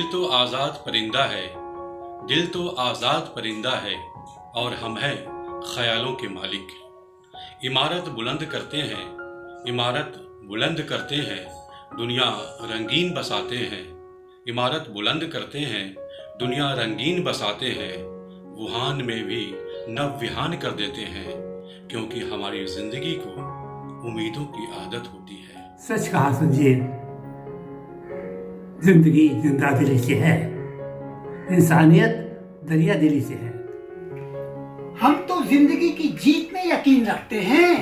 दिल तो आज़ाद परिंदा है, दिल तो आज़ाद परिंदा है, और हम हैं ख्यालों के मालिक। इमारत बुलंद करते हैं, इमारत बुलंद करते हैं, दुनिया रंगीन बसाते हैं। इमारत बुलंद करते हैं, दुनिया रंगीन बसाते हैं। वुहान में भी नव विहान कर देते हैं, क्योंकि हमारी जिंदगी को उम्मीदों की आदत होती है। सच कहा संजीव, जिंदगी जिंदा दिली से है, इंसानियत दरिया दिली से है। हम तो जिंदगी की जीत में यकीन रखते हैं।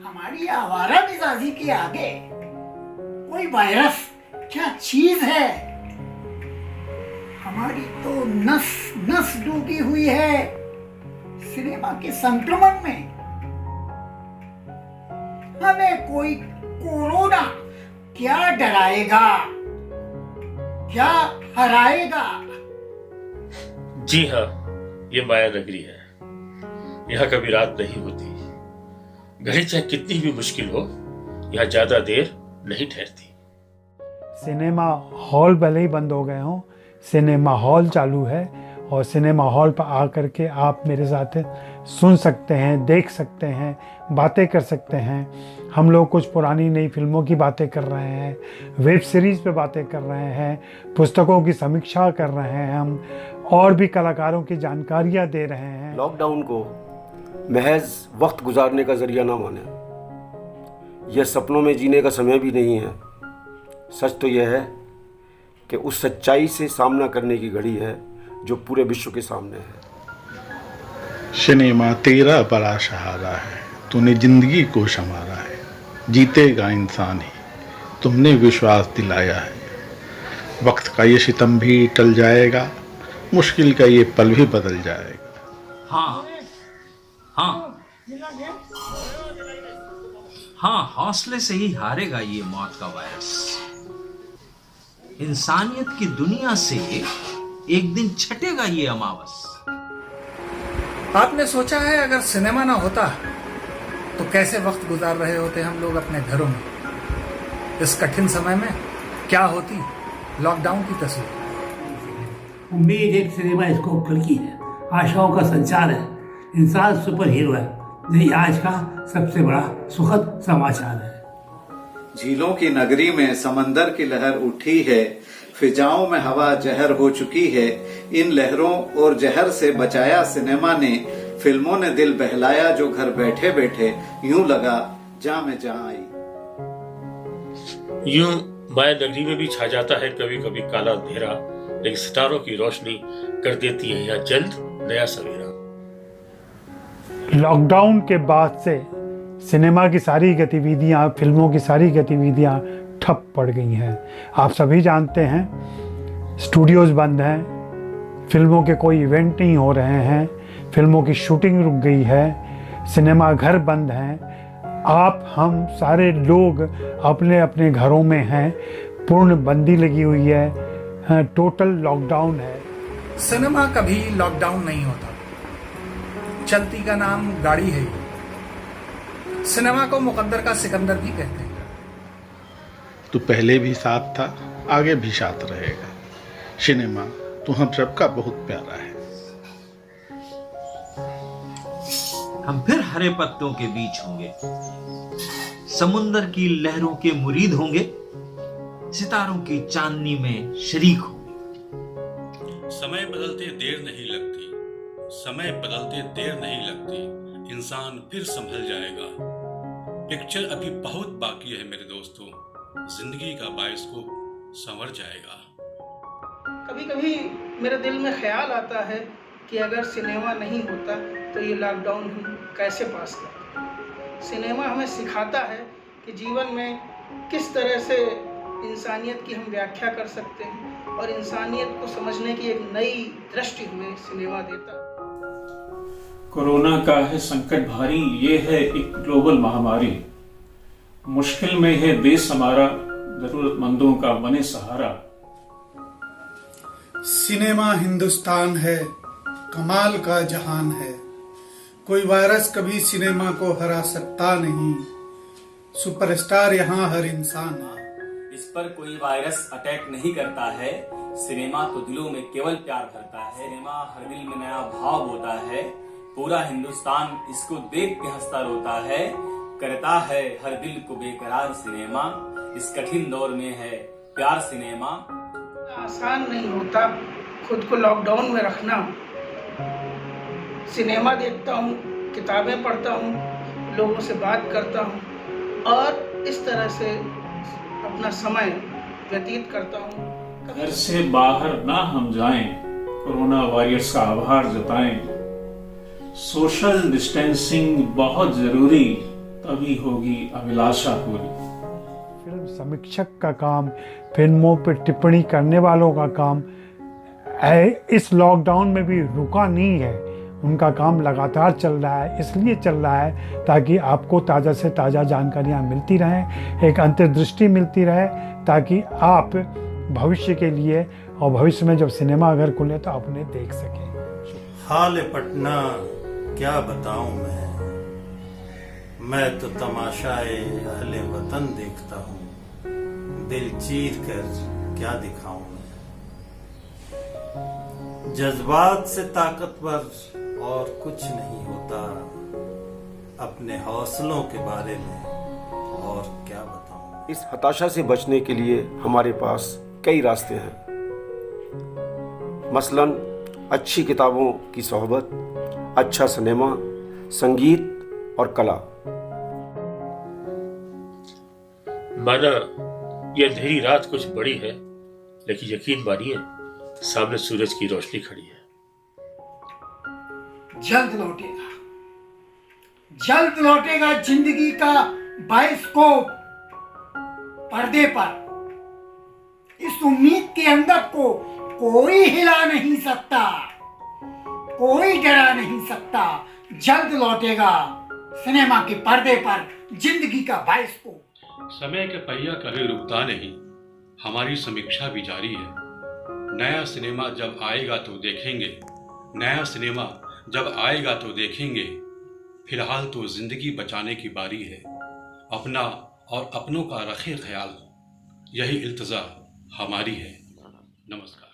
हमारी आवारा मिजाजी के आगे कोई वायरस क्या चीज है। हमारी तो नस नस डूबी हुई है सिनेमा के संक्रमण में। हमें कोई कोरोना क्या डराएगा, क्या हराएगा। जी हाँ, ये माया नगरी है। यहाँ कभी रात नहीं होती। घड़ी चाहे कितनी भी मुश्किल हो, यहाँ ज्यादा देर नहीं ठहरती। सिनेमा हॉल भले ही बंद हो गए हों, सिनेमा हॉल चालू है और सिनेमा हॉल पर आकर के आप मेरे साथ सुन सकते हैं, देख सकते हैं, बातें कर सकते हैं। हम लोग कुछ पुरानी नई फिल्मों की बातें कर रहे हैं, वेब सीरीज़ पे बातें कर रहे हैं, पुस्तकों की समीक्षा कर रहे हैं हम, और भी कलाकारों की जानकारियाँ दे रहे हैं। लॉकडाउन को महज वक्त गुजारने का जरिया ना माने। यह सपनों में जीने का समय भी नहीं है। सच तो यह है कि उस सच्चाई से सामना करने की घड़ी है जो पूरे विश्व के सामने है। सिनेमा तेरा बड़ा सहारा है, तूने जिंदगी को संवारा है। जीतेगा इंसान ही, तुमने विश्वास दिलाया है। वक्त का ये सितम भी टल जाएगा, मुश्किल का ये पल भी बदल जाएगा। हाँ, हौसले से ही हारेगा ये मौत का वायरस। इंसानियत की दुनिया से एक दिन छटेगा ये अमावस। आपने सोचा है अगर सिनेमा ना होता तो कैसे वक्त गुजार रहे होते हम लोग अपने घरों में। इस कठिन समय में क्या होती लॉकडाउन की तस्वीर। उम्मीद एक सिनेमा स्कोप खिड़की है, आशाओं का संचार है, इंसान सुपर हीरो है। यही आज का सबसे बड़ा सुखद समाचार है। झीलों की नगरी में समंदर की लहर उठी है, फिजाओं में हवा जहर हो चुकी है। इन लहरों और जहर से बचाया सिनेमा ने, फिल्मों ने दिल बहलाया जो घर बैठे बैठे यूं लगा जा मैं जहां आई। यूं माया नगरी में भी छा जाता है कभी कभी काला अंधेरा, लेकिन सितारों की रोशनी कर देती है यहाँ जल्द नया सवेरा। लॉकडाउन के बाद से सिनेमा की सारी गतिविधियां, फिल्मों की सारी गतिविधियां ठप पड़ गई हैं। आप सभी जानते हैं, स्टूडियोज़ बंद हैं, फिल्मों के कोई इवेंट नहीं हो रहे हैं, फिल्मों की शूटिंग रुक गई है, सिनेमा घर बंद हैं। आप हम सारे लोग अपने अपने घरों में हैं, पूर्ण बंदी लगी हुई है, टोटल लॉकडाउन है। सिनेमा कभी लॉकडाउन नहीं होता। चलती का नाम गाड़ी है। सिनेमा को मुकद्दर का सिकंदर भी कहते हैं। तू पहले भी साथ था, आगे भी साथ रहेगा। सिनेमा तू हम सबका बहुत प्यारा है। हम फिर हरे पत्तों के बीच होंगे, समुंदर की लहरों के मुरीद होंगे, सितारों की चांदनी में शरीक होंगे। समय बदलते देर नहीं लगती, समय बदलते देर नहीं लगती, इंसान फिर संभल जाएगा। पिक्चर अभी बहुत बाकी है मेरे दोस्तों, जिंदगी का बायोस्कोप संवर जाएगा। कभी कभी मेरे दिल में ख्याल आता है कि अगर सिनेमा नहीं होता तो ये लॉकडाउन हम कैसे पास करते। सिनेमा हमें सिखाता है कि जीवन में किस तरह से इंसानियत की हम व्याख्या कर सकते हैं, और इंसानियत को समझने की एक नई दृष्टि हमें सिनेमा देता। कोरोना का है संकट भारी, ये है एक ग्लोबल महामारी। मुश्किल में है देश हमारा, जरूरतमंदों का बने सहारा। सिनेमा हिंदुस्तान है, कमाल का जहान है। कोई वायरस कभी सिनेमा को हरा सकता नहीं। सुपरस्टार यहाँ हर इंसान है। इस पर कोई वायरस अटैक नहीं करता है। सिनेमा तो दिलों में केवल प्यार भरता है। सिनेमा हर दिल में नया भाव होता है। पूरा हिंदुस्तान इसको देख के हंसता रोता है। करता है हर दिल को बेकरार सिनेमा। इस कठिन दौर में है प्यार सिनेमा। आसान नहीं होता खुद को लॉकडाउन में रखना। सिनेमा देखता हूँ, किताबें पढ़ता हूँ, लोगों से बात करता हूँ और इस तरह से अपना समय व्यतीत करता हूँ। घर से बाहर ना हम जाएं, कोरोना वॉरियर्स का आभार जताएं। सोशल डिस्टेंसिंग बहुत जरूरी, तभी होगी अभिलाषा पूरी। फिल्म समीक्षक का काम, फिल्मों पर टिप्पणी करने वालों का काम इस लॉकडाउन में भी रुका नहीं है। उनका काम लगातार चल रहा है, इसलिए चल रहा है ताकि आपको ताज़ा से ताज़ा जानकारियाँ मिलती रहें, एक अंतर्दृष्टि मिलती रहे, ताकि आप भविष्य के लिए और भविष्य में जब सिनेमा अगर खुले तो आप उन्हें देख सकें। हाल पटना क्या बताऊं मैं तो तमाशाए अहले वतन देखता हूँ। दिल चीर कर क्या दिखाऊं मैं। जज्बात से ताकतवर और कुछ नहीं होता। अपने हौसलों के बारे में और क्या बताऊं। इस हताशा से बचने के लिए हमारे पास कई रास्ते हैं। मसलन अच्छी किताबों की सोहबत, अच्छा सिनेमा, संगीत और कला। माना ये अंधेरी रात कुछ बड़ी है, लेकिन यकीन मानिए सामने सूरज की रोशनी खड़ी है। जल्द लौटेगा, जल्द लौटेगा जिंदगी का बाइस्कोप पर्दे पर। इस उम्मीद के अंदर को कोई हिला नहीं सकता, कोई डरा नहीं सकता। जल्द लौटेगा सिनेमा के पर्दे पर जिंदगी का बाइस्कोप। समय के पहिया कभी रुकता नहीं, हमारी समीक्षा भी जारी है। नया सिनेमा जब आएगा तो देखेंगे, नया सिनेमा जब आएगा तो देखेंगे। फिलहाल तो जिंदगी बचाने की बारी है। अपना और अपनों का रखे ख्याल, यही इल्तिजा हमारी है। नमस्कार।